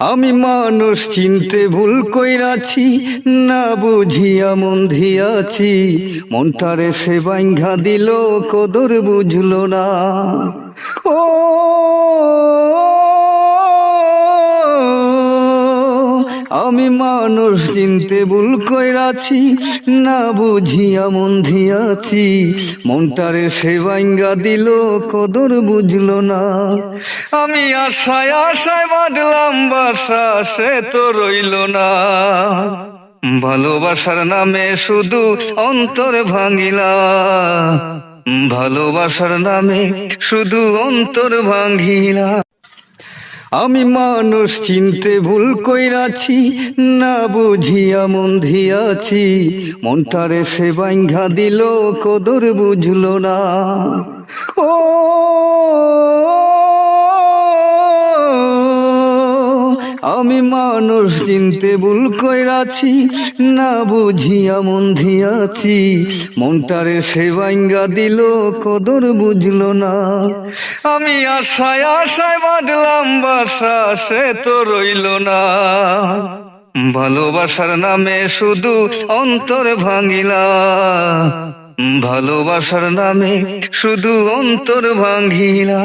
আমি মানুষ চিনতে ভুল কইরাছি, না বুঝিয়া মন ধিয়াছি। মনটারে সে বাইঙ্ঘা দিল, কদর বুঝলো না। ও আমি মানুষ চিনতে ভুল কইরাছি, না বুঝিয়া মন ধিয়াছি। মনটারে সে বাইঙ্গা দিল, কদর বুঝলো না। আমি আশায় আশায় বাঁধলাম বাসা, সে তো রইল না। ভালোবাসার নামে শুধু অন্তর ভাঙিলা, ভালোবাসার নামে শুধু অন্তর ভাঙিলা। আমি মানুষ চিনতে ভুল কইরাছি, না বুঝিয়া মন ধিয়াছি। মনটারে সে বাইঙ্ঘা দিল, কদর বুঝলো না। ও আমি মানুষ চিনতে ভুল কইরাছি, না বুঝিয়া মন ধিয়াছি। মনটারে সে বাইঙ্গা দিল, কদর বুঝলো না। আমি আশায় আশায় বাঁধলাম বাসা, সে তো রইল না। ভালোবাসার নামে শুধু অন্তর ভাঙিলা, ভালোবাসার নামে শুধু অন্তর ভাঙিলা।